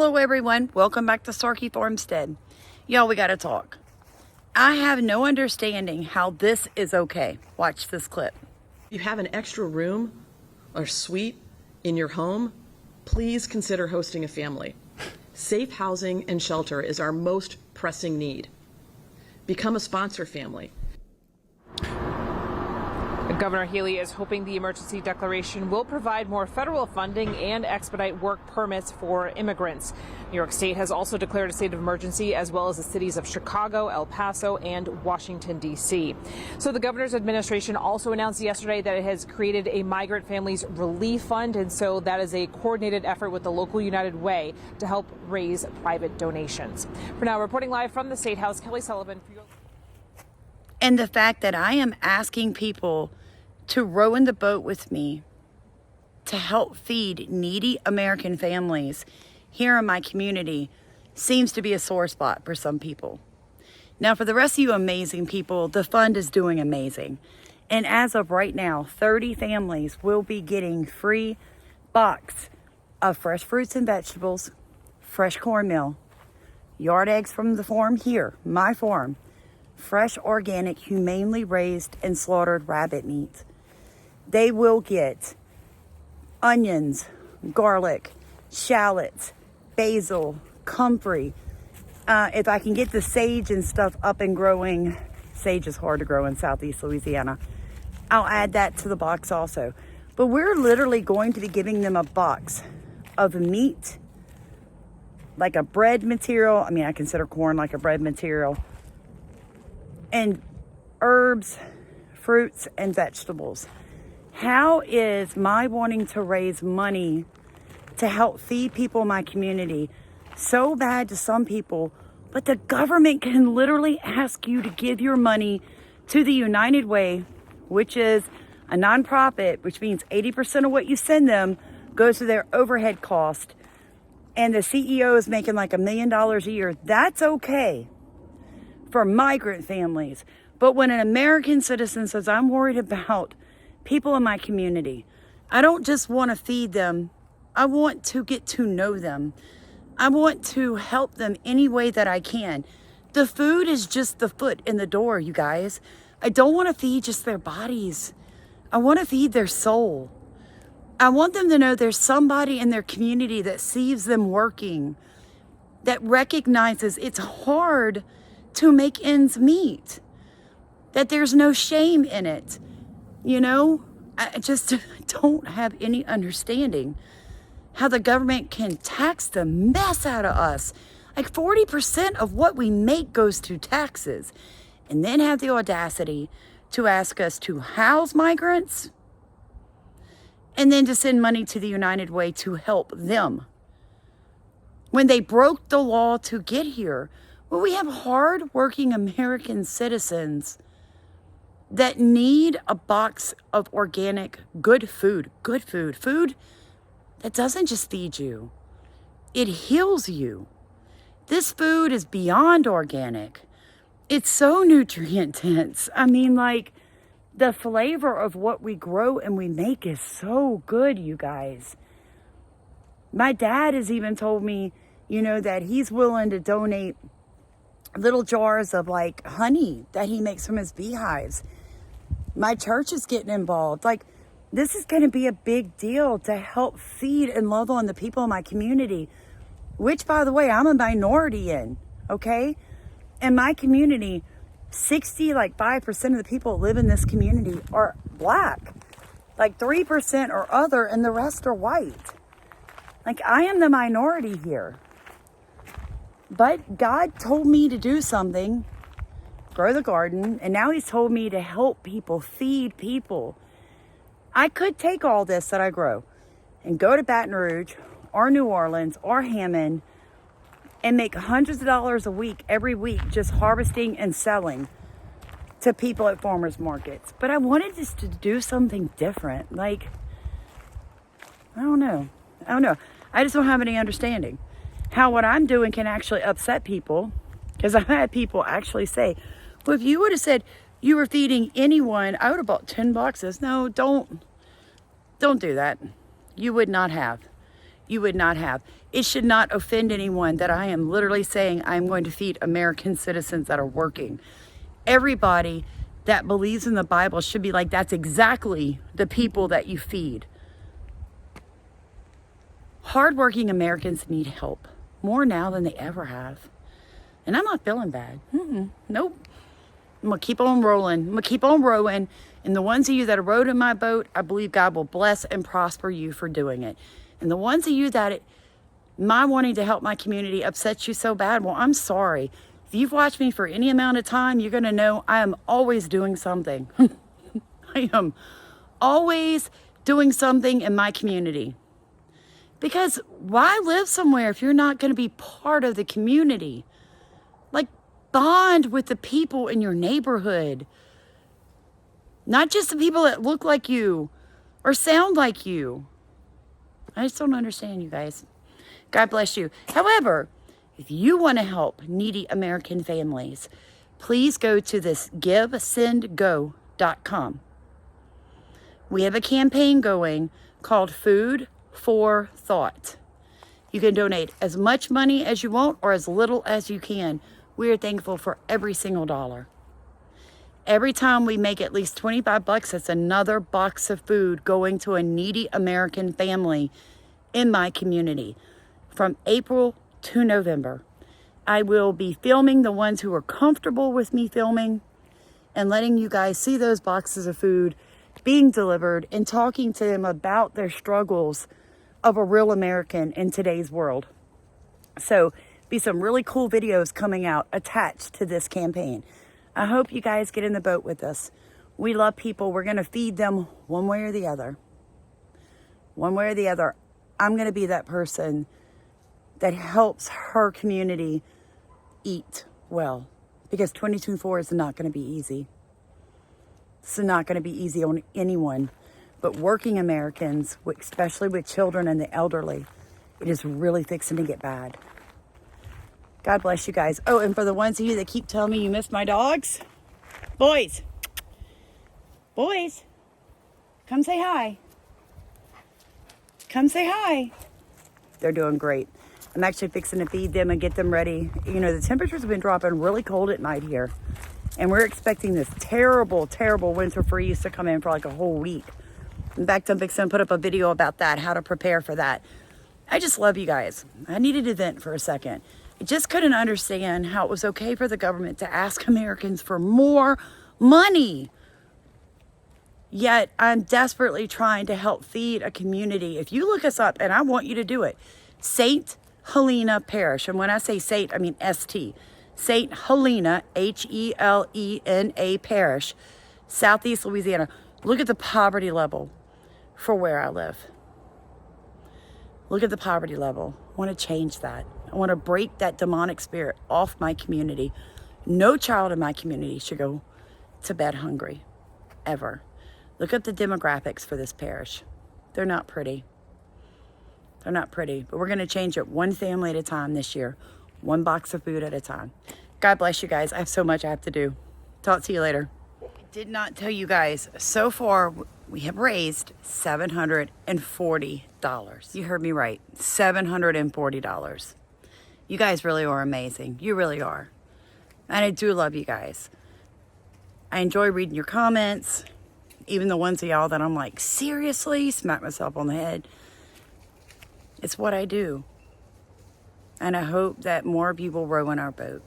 Hello everyone, welcome back to Starkey Farmstead. Y'all, we gotta talk. I have no understanding how this is okay. Watch this clip. If you have an extra room or suite in your home, please consider hosting a family. Safe housing and shelter is our most pressing need. Become a sponsor family. Governor Healy is hoping the emergency declaration will provide more federal funding and expedite work permits for immigrants. New York State has also declared a state of emergency, as well as the cities of Chicago, El Paso, and Washington, D.C. So the governor's administration also announced yesterday that it has created a migrant families relief fund, and so that is a coordinated effort with the local United Way to help raise private donations. For now, reporting live from the State House, Kelly Sullivan. And the fact that I am asking people to row in the boat with me to help feed needy American families here in my community seems to be a sore spot for some people. Now, for the rest of you amazing people, the fund is doing amazing. And as of right now, 30 families will be getting free box of fresh fruits and vegetables, fresh cornmeal, yard eggs from the farm here, my farm, fresh, organic, humanely raised and slaughtered rabbit meat. They will get onions, garlic, shallots, basil, comfrey. If I can get the sage and stuff up and growing, sage is hard to grow in Southeast Louisiana, I'll add that to the box also. But we're literally going to be giving them a box of meat, like a bread material. I mean, I consider corn like a bread material. And herbs, fruits, and vegetables. How is my wanting to raise money to help feed people in my community so bad to some people, but the government can literally ask you to give your money to the United Way, which is a nonprofit, which means 80% of what you send them goes to their overhead cost, and the CEO is making like $1 million a year. That's okay for migrant families. But when an American citizen says, I'm worried about people in my community, I don't just want to feed them, I want to get to know them. I want to help them any way that I can. The food is just the foot in the door, you guys. I don't want to feed just their bodies. I want to feed their soul. I want them to know there's somebody in their community that sees them working, that recognizes it's hard to make ends meet, that there's no shame in it. You know, I just don't have any understanding how the government can tax the mess out of us. Like 40% of what we make goes to taxes, and then have the audacity to ask us to house migrants and then to send money to the United Way to help them when they broke the law to get here. Well, we have hard-working American citizens that need a box of organic, good food that doesn't just feed you, it heals you. This food is beyond organic. It's so nutrient dense. I mean, like, the flavor of what we grow and we make is so good, you guys. My dad has even told me, you know, that he's willing to donate little jars of like honey that he makes from his beehives. My church is getting involved. Like, this is going to be a big deal to help feed and love on the people in my community, which, by the way, I'm a minority in, okay? In my community, 5% of the people that live in this community are black. Like 3% are other, and the rest are white. Like, I am the minority here. But God told me to do something, grow the garden, and now he's told me to help people, feed people. I could take all this that I grow and go to Baton Rouge or New Orleans or Hammond and make hundreds of dollars a week, every week, just harvesting and selling to people at farmers markets. But I wanted just to do something different. Like, I don't know. I just don't have any understanding how what I'm doing can actually upset people. Because I've had people actually say, well, if you would have said you were feeding anyone, I would have bought 10 boxes. No, don't do that. You would not have. you would not have. It should not offend anyone that I am literally saying I'm going to feed American citizens that are working. Everybody that believes in the Bible should be like, that's exactly the people that you feed. Hardworking Americans need help more now than they ever have. And I'm not feeling bad. Nope. I'm going to keep on rolling. I'm going to keep on rowing. And the ones of you that are rowed in my boat, I believe God will bless and prosper you for doing it. And the ones of you that my wanting to help my community upsets you so bad, well, I'm sorry. If you've watched me for any amount of time, you're going to know I am always doing something. I am always doing something in my community. Because why live somewhere if you're not going to be part of the community? Like, bond with the people in your neighborhood. Not just the people that look like you or sound like you. I just don't understand, you guys. God bless you. However, if you want to help needy American families, please go to this GiveSendGo.com. We have a campaign going called Food for Thought. You can donate as much money as you want or as little as you can. We are thankful for every single dollar. Every time we make at least $25, that's another box of food going to a needy American family in my community. From April to November, I will be filming the ones who are comfortable with me filming and letting you guys see those boxes of food being delivered and talking to them about their struggles of a real American in today's world. So, be some really cool videos coming out attached to this campaign. I hope you guys get in the boat with us. We love people. We're going to feed them one way or the other. One way or the other. I'm going to be that person that helps her community eat well. Because 22-4 is not going to be easy. It's not going to be easy on anyone. But working Americans, especially with children and the elderly, it is really fixing to get bad. God bless you guys. Oh, and for the ones of you that keep telling me you miss my dogs, boys, come say hi. Come say hi. They're doing great. I'm actually fixing to feed them and get them ready. You know, the temperatures have been dropping really cold at night here. And we're expecting this terrible, terrible winter freeze to come in for like a whole week. In fact, I'm fixing to put up a video about that, how to prepare for that. I just love you guys. I needed to vent for a second. I just couldn't understand how it was okay for the government to ask Americans for more money. Yet I'm desperately trying to help feed a community. If you look us up, and I want you to do it, St. Helena Parish. And when I say Saint, I mean St. St. Helena, Helena Parish, Southeast Louisiana. Look at the poverty level for where I live. Look at the poverty level. I want to change that. I want to break that demonic spirit off my community. No child in my community should go to bed hungry, ever. Look at the demographics for this parish. They're not pretty. They're not pretty, but we're going to change it one family at a time this year. One box of food at a time. God bless you guys. I have so much I have to do. Talk to you later. I did not tell you guys, so far we have raised $740. You heard me right, $740. You guys really are amazing. You really are. And I do love you guys. I enjoy reading your comments, even the ones of y'all that I'm like, seriously? Smack myself on the head. It's what I do. And I hope that more of you will row in our boat.